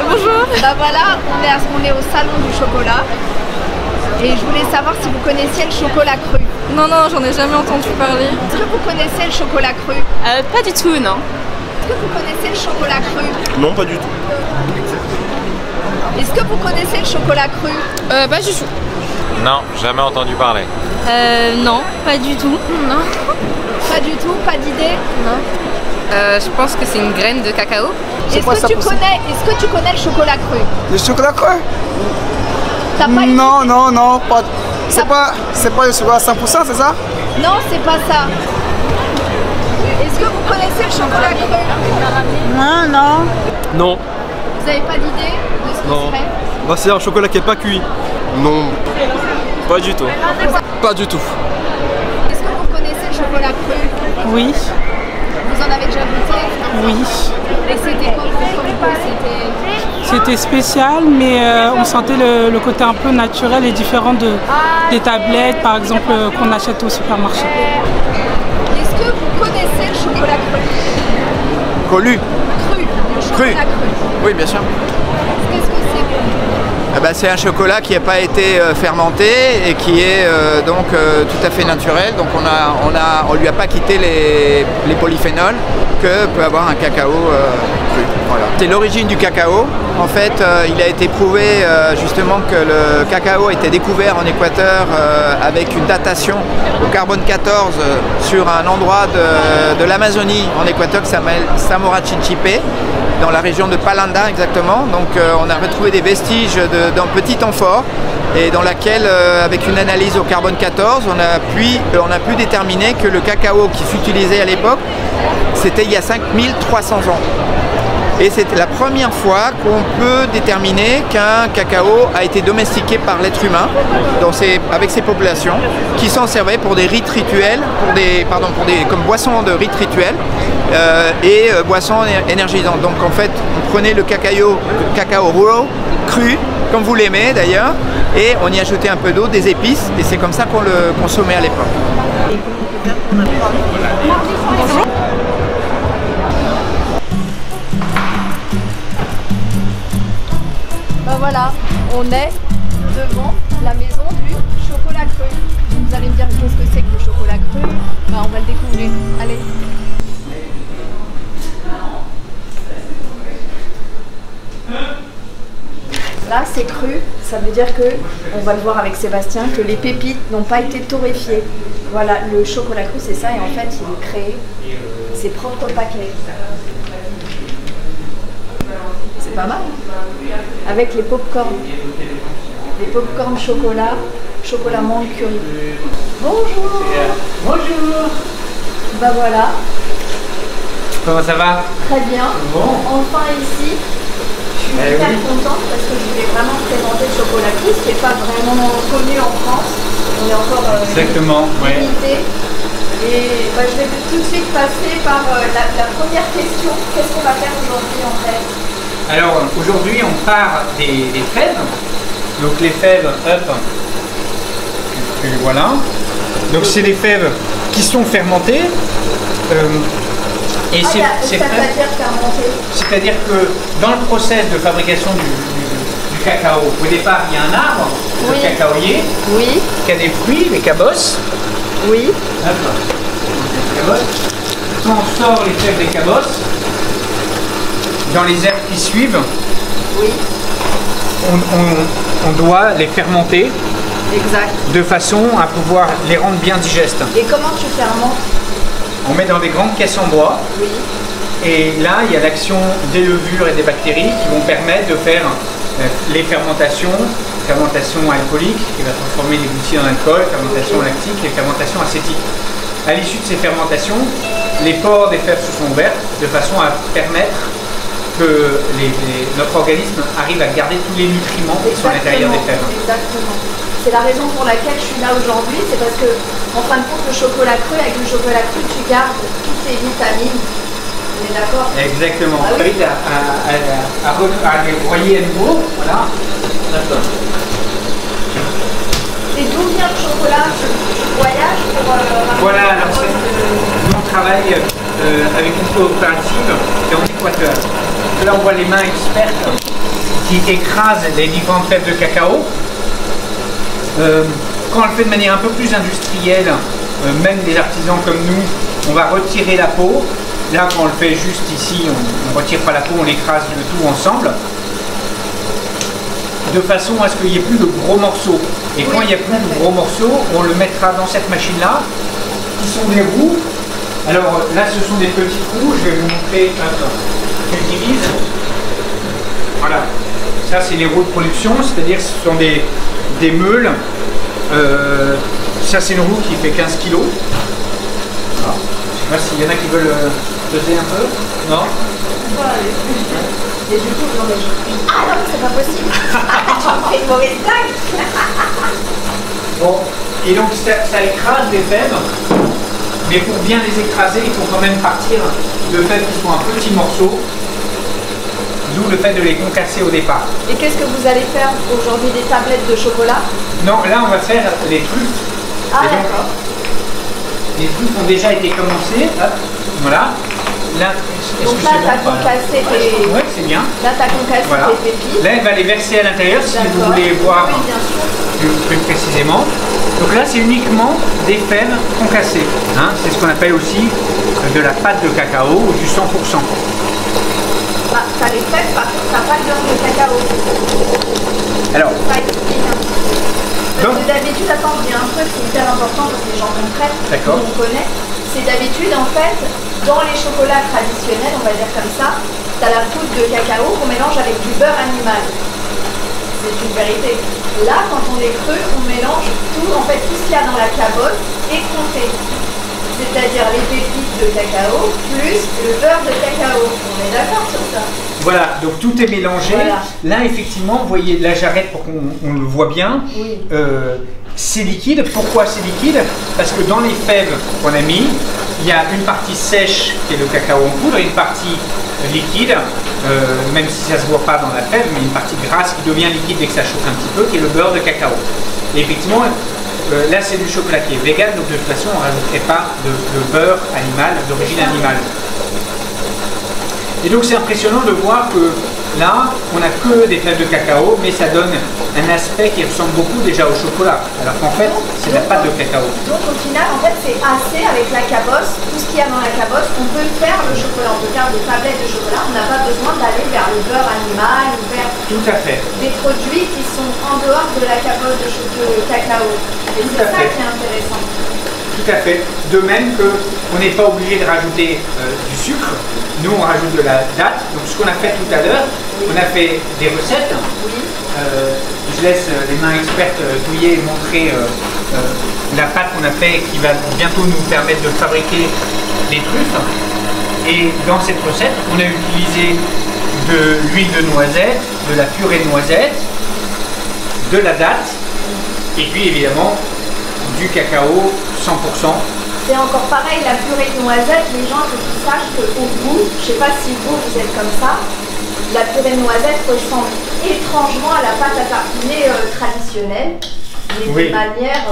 Bonjour. Bah voilà, on est au salon du chocolat. Et je voulais savoir si vous connaissiez le chocolat cru. Non, non, j'en ai jamais entendu parler. Est-ce que vous connaissez le chocolat cru? Pas du tout, non. Est-ce que vous connaissez le chocolat cru? Non, pas du tout. Est-ce que vous connaissez le chocolat cru? Pas du tout. Non, jamais entendu parler. Non, pas du tout. Non. Pas du tout, pas d'idée? Non. Je pense que c'est une graine de cacao. Est-ce que tu connais le chocolat cru? Le chocolat cru? T'as pas idée? Non, pas. C'est pas le chocolat 100%, c'est ça? Non, c'est pas ça. Est-ce que vous connaissez le chocolat cru? Non. Non. Vous avez pas d'idée de ce que Non. ce serait? Bah, c'est un chocolat qui est pas cuit. Non. Pas du tout. Pas du tout. Est-ce que vous connaissez le chocolat cru? Oui, Vous en avez déjà goûté? oui. Et c'était quoi pour vous? C'était spécial, mais on sentait le côté un peu naturel et différent des tablettes, par exemple, qu'on achète au supermarché. Est-ce que vous connaissez le chocolat cru? Connu. Cru. Le chocolat cru. Oui, bien sûr. Qu'est-ce que c'est pour vous? C'est un chocolat qui n'a pas été fermenté et qui est donc tout à fait naturel. Donc on lui a pas quitté les polyphénols que peut avoir un cacao cru. Voilà. C'est l'origine du cacao. En fait, il a été prouvé justement que le cacao a été découvert en Équateur avec une datation au carbone 14 sur un endroit de l'Amazonie en Équateur qui s'appelle Zamora Chinchipe, dans la région de Palanda exactement. Donc on a retrouvé des vestiges d'un petit amphore et dans laquelle, avec une analyse au carbone 14, on a pu déterminer que le cacao qui fut utilisé à l'époque, c'était il y a 5300 ans. Et c'était la première fois qu'on peut déterminer qu'un cacao a été domestiqué par l'être humain avec ses populations qui s'en servaient pour des rites rituels, comme boissons de rites rituels et boissons énergisantes. Donc en fait, on prenait le cacao raw, cru, comme vous l'aimez d'ailleurs, et on y ajoutait un peu d'eau, des épices, et c'est comme ça qu'on le consommait à l'époque. Ben voilà, on est devant la maison du chocolat cru. Vous allez me dire qu'est-ce que c'est que le chocolat cru? Ben, on va le découvrir. Allez. Là, c'est cru, ça veut dire que, on va le voir avec Sébastien, que les pépites n'ont pas été torréfiées. Voilà, le chocolat cru, c'est ça, et en fait, il a créé ses propres paquets. C'est pas mal. Avec les pop-corn. Les pop-corn chocolat menthe curry. Bonjour. Bonjour. Bah voilà, Comment ça va? très bien. Bon. Enfin ici. Je suis hyper contente parce que je voulais vraiment présenter le chocolat cru, ce qui n'est pas vraiment connu en France. On est encore Exactement, ouais. limité. Et bah, je vais tout de suite passer par la première question. Qu'est-ce qu'on va faire aujourd'hui en fait? Alors aujourd'hui on part des fèves. Donc les fèves, hop, voilà. Donc c'est des fèves qui sont fermentées. Et c'est-à-dire fermenté. C'est-à-dire que dans le process de fabrication du cacao, au départ il y a un arbre, Oui. le cacaoyer, Oui, qui a des fruits, les cabosses. oui. Hop. Les cabosses. Quand on sort les fèves des cabosses, dans les herbes qui suivent, Oui, on doit les fermenter exact. de façon à pouvoir les rendre bien digestes. Et comment tu fermentes? On met dans des grandes caisses en bois Oui, et là il y a l'action des levures et des bactéries qui vont permettre de faire les fermentations alcoolique qui va transformer les glucides en alcool, fermentation lactique et fermentation acétique. À l'issue de ces fermentations, les pores des fèves se sont ouverts de façon à permettre que notre organisme arrive à garder tous les nutriments qui sont à l'intérieur des fèves. Exactement. C'est la raison pour laquelle je suis là aujourd'hui, c'est parce que, en fin de compte, le chocolat cru, avec le chocolat cru, tu gardes toutes tes vitamines. On est d'accord? Exactement. Ah oui. Ça évite à les broyer à nouveau. Voilà. D'accord. Et d'où vient le chocolat? Tu voyages pour... Voilà, alors nous on travaille avec une coopérative qui est en Équateur. Là on voit les mains expertes qui écrasent les différentes fèves de cacao. Quand on le fait de manière un peu plus industrielle, même des artisans comme nous, on va retirer la peau. Là, quand on le fait juste ici, on ne retire pas la peau, on écrase le tout ensemble, de façon à ce qu'il n'y ait plus de gros morceaux. Et quand il n'y a plus de gros morceaux, on le mettra dans cette machine-là, qui sont des roues. Alors là, ce sont des petits roues, je vais vous montrer, je divise. Voilà, ça c'est les roues de production, c'est-à-dire que ce sont des meules. Ça c'est une roue qui fait 15 kg. Voilà. Je ne sais pas s'il y en a qui veulent peser un peu. Non? Et du coup, non mais ah non, c'est pas possible. Tu as fait une mauvaise blague. Bon, et donc ça écrase les fèves, mais pour bien les écraser, il faut quand même partir de fèves qui sont un petit morceau, d'où le fait de les concasser au départ. Et qu'est-ce que vous allez faire aujourd'hui? Des tablettes de chocolat? Non, là on va faire les truffes. Ah d'accord. Les truffes ont déjà été commencées, hop, voilà. Là, donc là, tu as concassé tes... Oui, c'est bien. Là, tu as concassé tes pépites. Là, elle va les verser à l'intérieur si vous voulez voir plus précisément. Donc là, c'est uniquement des fèves concassées. Hein. C'est ce qu'on appelle aussi de la pâte de cacao ou du 100%. Ah, tu as les fèves, par contre, tu n'as pas le beurre de cacao. Alors, ça explique un petit peu. Parce que d'habitude, attends, il y a un truc qui est hyper important pour que les gens comprennent, qu'on connaît. C'est d'habitude, en fait, dans les chocolats traditionnels, on va dire comme ça, tu as la poudre de cacao qu'on mélange avec du beurre animal. C'est une vérité. Là, quand on est creux, on mélange tout, en fait, tout ce qu'il y a dans la cabosse est compté. C'est-à-dire les pépites de cacao plus le beurre de cacao. On est d'accord sur ça? Voilà, donc tout est mélangé. Voilà. Là, effectivement, vous voyez, là j'arrête pour qu'on le voit bien. Oui. C'est liquide. Pourquoi c'est liquide? Parce que dans les fèves qu'on a mis, il y a une partie sèche qui est le cacao en poudre et une partie liquide, même si ça ne se voit pas dans la fève, mais une partie grasse qui devient liquide dès que ça chauffe un petit peu, qui est le beurre de cacao. Et effectivement, là c'est du chocolat qui est vegan, donc de toute façon on ne rajouterait pas de beurre animal, d'origine animale. Et donc c'est impressionnant de voir que là, on n'a que des fèves de cacao, mais ça donne un aspect qui ressemble beaucoup déjà au chocolat, alors qu'en fait, c'est la pâte de cacao. Donc au final, en fait, c'est assez avec la cabosse, tout ce qu'il y a dans la cabosse, on peut faire le chocolat, on peut faire des tablettes de chocolat, on n'a pas besoin d'aller vers le beurre animal ou vers des produits qui sont en dehors de la cabosse de cacao. Et c'est ça qui est intéressant. Tout à fait. De même qu'on n'est pas obligé de rajouter du sucre. Nous, on rajoute de la date. Donc, ce qu'on a fait tout à l'heure, on a fait des recettes. Je laisse les mains expertes douiller et montrer la pâte qu'on a fait qui va bientôt nous permettre de fabriquer les truffes. Et dans cette recette, on a utilisé de l'huile de noisette, de la purée de noisette, de la date et puis évidemment du cacao 100%. C'est encore pareil, la purée de noisette, les gens il faut qu'ils sachent qu'au goût, je ne sais pas si vous êtes comme ça, la purée de noisette ressemble étrangement à la pâte à tartiner traditionnelle, mais de manière,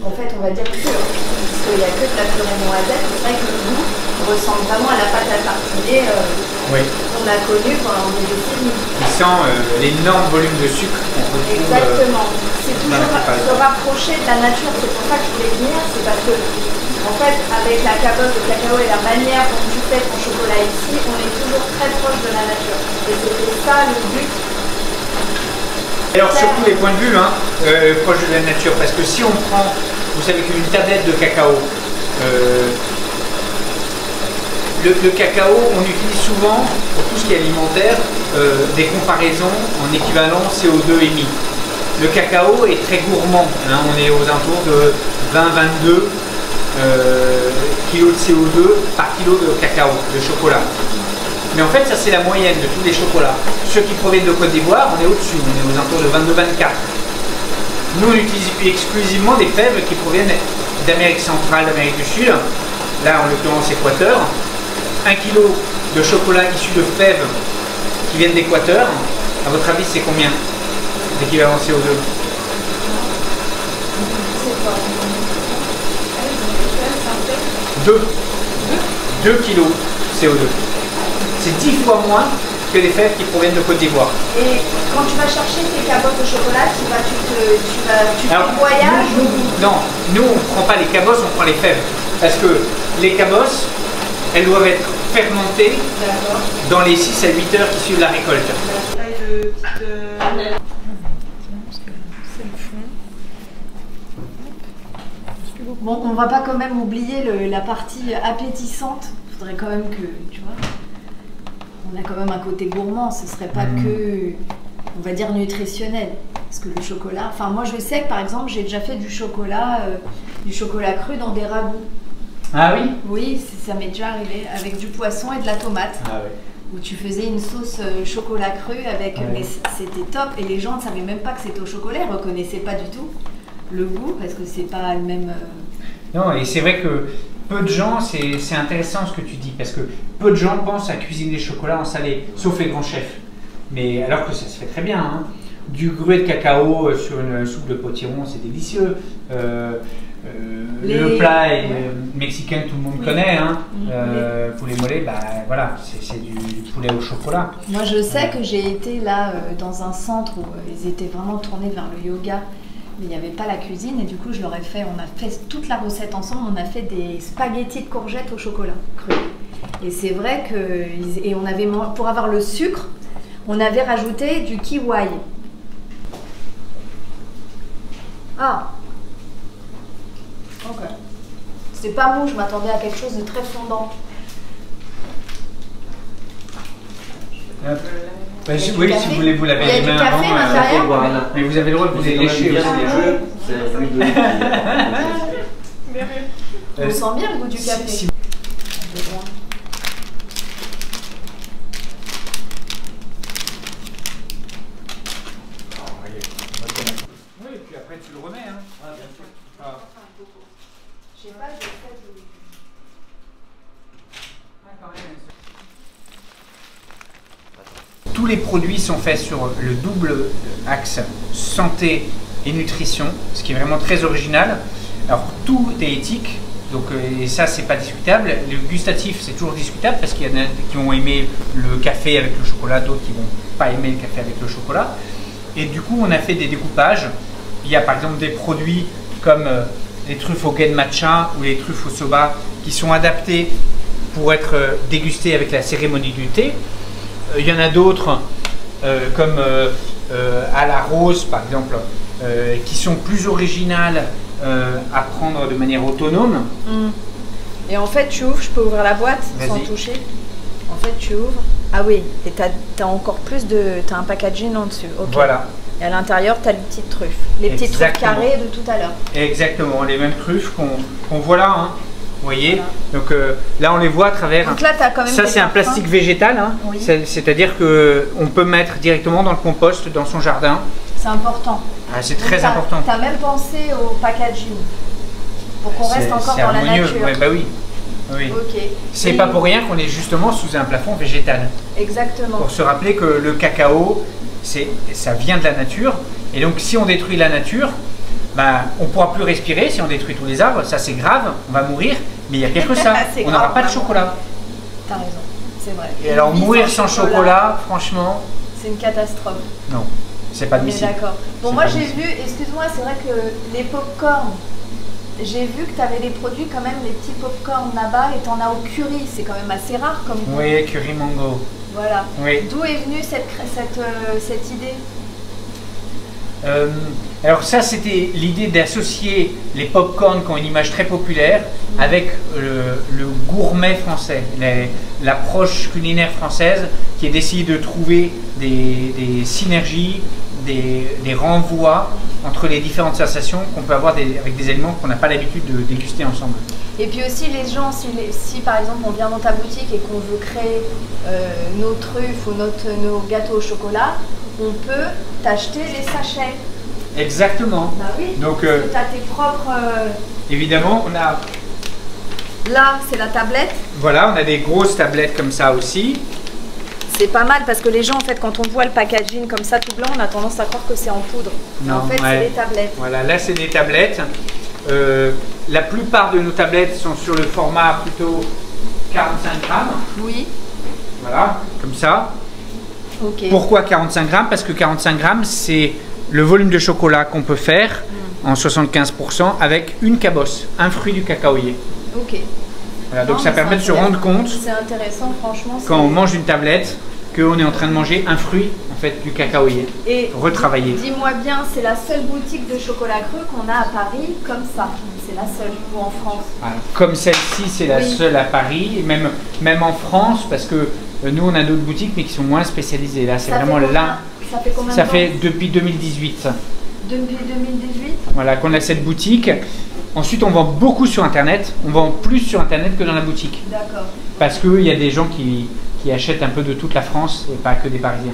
en fait on va dire pure, parce qu'il n'y a que de la purée de noisette, c'est vrai que le goût ressemble vraiment à la pâte à tartiner qu'on a connue pendant des décennies. Il sent l'énorme volume de sucre qu'on retrouve. Exactement. C'est toujours se rapprocher de la nature, c'est pour ça que je voulais venir, c'est parce que en fait avec la cabosse de cacao et la manière dont tu fais ton chocolat ici, on est toujours très proche de la nature. Et c'était ça le but. Alors sur tous les points de vue, proche de la nature, parce que si on prend, vous savez qu'une tablette de cacao, le cacao, on utilise souvent, pour tout ce qui est alimentaire, des comparaisons en équivalent CO2 émis. Le cacao est très gourmand, on est aux alentours de 20-22 kg de CO2 par kilo de cacao, de chocolat. Mais en fait, ça c'est la moyenne de tous les chocolats. Ceux qui proviennent de Côte d'Ivoire, on est au-dessus, on est aux alentours de 22-24. Nous, on utilise exclusivement des fèves qui proviennent d'Amérique centrale, d'Amérique du Sud, là en l'occurrence Équateur. 1 kg de chocolat issu de fèves qui viennent d'Équateur, à votre avis c'est combien d'équivalent CO2? 2 kg CO2. C'est 10 fois moins que les fèves qui proviennent de Côte d'Ivoire. Et quand tu vas chercher tes cabottes au chocolat, tu fais le voyage Non, nous on ne prend pas les cabosses, on prend les fèves. Parce que les cabosses, elles doivent être fermentées dans les 6 à 8 heures qui suivent la récolte. Bon, on va pas quand même oublier la partie appétissante. Il faudrait quand même que, tu vois, on a quand même un côté gourmand. Ce serait pas que, on va dire, nutritionnel. Parce que le chocolat, enfin moi je sais que par exemple j'ai déjà fait du chocolat cru dans des ragoûts. Ah oui? Oui, ça m'est déjà arrivé avec du poisson et de la tomate. Ah oui. Où tu faisais une sauce chocolat cru avec, mais c'était top et les gens ne savaient même pas que c'était au chocolat, ils ne reconnaissaient pas du tout le goût parce que c'est pas le même. Non, et c'est vrai que peu de gens, c'est intéressant ce que tu dis parce que peu de gens pensent à cuisiner le chocolat en salé, sauf les grands chefs. Mais alors que ça se fait très bien, hein. Du gruau de cacao sur une soupe de potiron, c'est délicieux. Le plat mexicain que tout le monde connaît, hein. Poulet mollet, bah voilà, c'est du poulet au chocolat. Moi je sais que j'ai été là dans un centre où ils étaient vraiment tournés vers le yoga, mais il n'y avait pas la cuisine et du coup je leur ai fait, on a fait toute la recette ensemble, on a fait des spaghettis de courgettes au chocolat cru. Et c'est vrai que, et on avait, pour avoir le sucre, on avait rajouté du kiwi. Ah, ok. C'était pas mou, je m'attendais à quelque chose de très fondant. Oui, si vous voulez vous laver les mains avant, mais vous avez le droit de vous lécher aussi. On sent bien le goût du café. Oui, et puis après tu le remets. Hein. Ah, bien sûr. Ah. Je sais pas, j'ai fait de... Tous les produits sont faits sur le double axe santé et nutrition, ce qui est vraiment très original. Alors tout est éthique, donc, et ça c'est pas discutable. Le gustatif c'est toujours discutable parce qu'il y en a qui vont aimer le café avec le chocolat, d'autres qui vont pas aimer le café avec le chocolat. Et du coup on a fait des découpages. Il y a par exemple des produits comme les truffes au gen matcha ou les truffes au soba qui sont adaptés pour être dégustés avec la cérémonie du thé. Il y en a d'autres comme à la rose par exemple qui sont plus originales à prendre de manière autonome. Et en fait tu ouvres, je peux ouvrir la boîte sans toucher. En fait tu ouvres, ah oui, et t'as encore plus de, t'as un packaging en dessus. Okay. Voilà. Et à l'intérieur t'as les petites truffes, les petites truffes carrées de tout à l'heure. Exactement, les mêmes truffes qu'on voit là. Hein. Vous voyez, donc là on les voit à travers. Donc là, t'as quand même ça c'est un plastique végétal, hein. Oui. C'est-à-dire qu'on peut mettre directement dans le compost dans son jardin. C'est important. Ah, c'est très important. Tu as même pensé au packaging pour qu'on reste encore dans la nature. Ouais, bah oui. Oui. Okay. C'est pas pour rien qu'on est justement sous un plafond végétal. Exactement. Pour se rappeler que le cacao, ça vient de la nature. Et donc si on détruit la nature, bah, on ne pourra plus respirer si on détruit tous les arbres, ça c'est grave, on va mourir, mais il n'y a que ça, on n'aura pas de chocolat. T'as raison, c'est vrai. Et alors mourir sans chocolat, franchement... C'est une catastrophe. Non, c'est pas admissible. D'accord. Bon, moi j'ai vu, excuse-moi, c'est vrai que les pop-corn, j'ai vu que tu avais des produits quand même, les petits pop-corn là-bas, et tu en as au curry, c'est quand même assez rare comme goût. Oui, curry mango. Voilà. Oui. D'où est venue cette idée? Alors ça c'était l'idée d'associer les pop-corn qui ont une image très populaire avec le gourmet français, l'approche culinaire française qui est d'essayer de trouver des synergies, des renvois entre les différentes sensations qu'on peut avoir avec des aliments qu'on n'a pas l'habitude de déguster ensemble. Et puis aussi les gens, si par exemple on vient dans ta boutique et qu'on veut créer nos truffes ou nos gâteaux au chocolat, on peut t'acheter les sachets. Exactement. Bah oui, donc tu as tes propres... Évidemment, on a... Là, c'est la tablette. Voilà, on a des grosses tablettes comme ça aussi. C'est pas mal parce que les gens, en fait, quand on voit le packaging comme ça tout blanc, on a tendance à croire que c'est en poudre. Non, en fait, c'est des tablettes. Voilà, là c'est des tablettes. La plupart de nos tablettes sont sur le format plutôt 45 grammes. Oui. Voilà, comme ça. Ok. Pourquoi 45 grammes? Parce que 45 grammes, c'est le volume de chocolat qu'on peut faire en 75% avec une cabosse, un fruit du cacaoyer. Ok. Voilà, donc ça permet de se rendre compte, c'est intéressant, franchement, quand on mange une tablette, qu'on est en train de manger un fruit en fait du cacaoyer, et retravaillé. Dis-moi bien, c'est la seule boutique de chocolat cru qu'on a à Paris comme ça. C'est la seule, ou en France. Alors, comme celle-ci, c'est la seule à Paris, et même en France, parce que nous on a d'autres boutiques mais qui sont moins spécialisées. Là, c'est vraiment là. Ça fait combien de Ça temps? fait depuis 2018. Depuis 2018? Voilà, qu'on a cette boutique. Ensuite, on vend beaucoup sur Internet. On vend plus sur Internet que dans la boutique. D'accord. Parce qu'il y a des gens qui achètent un peu de toute la France et pas que des Parisiens.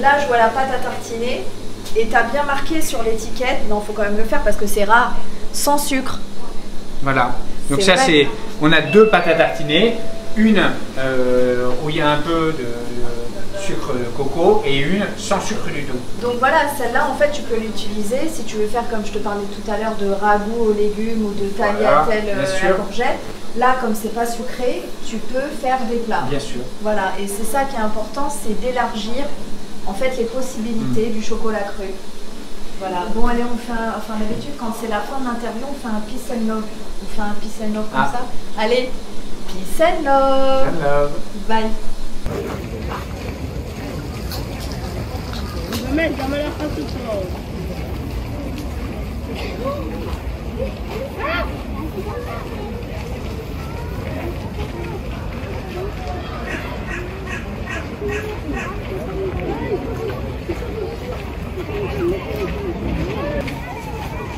Là, je vois la pâte à tartiner et tu as bien marqué sur l'étiquette, non, il faut quand même le faire parce que c'est rare, sans sucre. Voilà. Donc C'est ça, vrai. c'est... On a deux pâtes à tartiner. Une où il y a un peu de sucre de coco et une sans sucre du tout. Donc voilà, celle-là, en fait, tu peux l'utiliser si tu veux faire, comme je te parlais tout à l'heure, de ragoût aux légumes ou de tagliatelle à la courgette. Là, comme c'est pas sucré, tu peux faire des plats. Bien sûr. Voilà, et c'est ça qui est important, c'est d'élargir en fait les possibilités du chocolat cru. Voilà. Bon, allez, on fait enfin d'habitude, quand c'est la fin de l'interview, on fait un peace and love. On fait un peace and love comme ça. Allez, peace and love. Hello. Bye.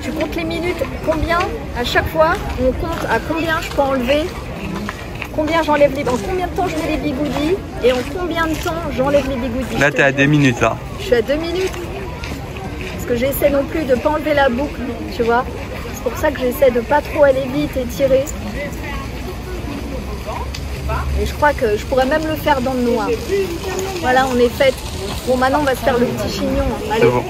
Tu comptes les minutes, combien à chaque fois, on compte à combien je peux enlever, combien j'enlève les, en combien de temps je mets les bigoudis et en combien de temps j'enlève les bigoudis. Là, t'es à 2 minutes là. Je suis à 2 minutes. Parce que j'essaie non plus de pas enlever la boucle, tu vois. C'est pour ça que j'essaie de pas trop aller vite et tirer. Et je crois que je pourrais même le faire dans le noir. Voilà, on est fait. Bon, maintenant on va se faire le petit chignon. Allez. C'est bon.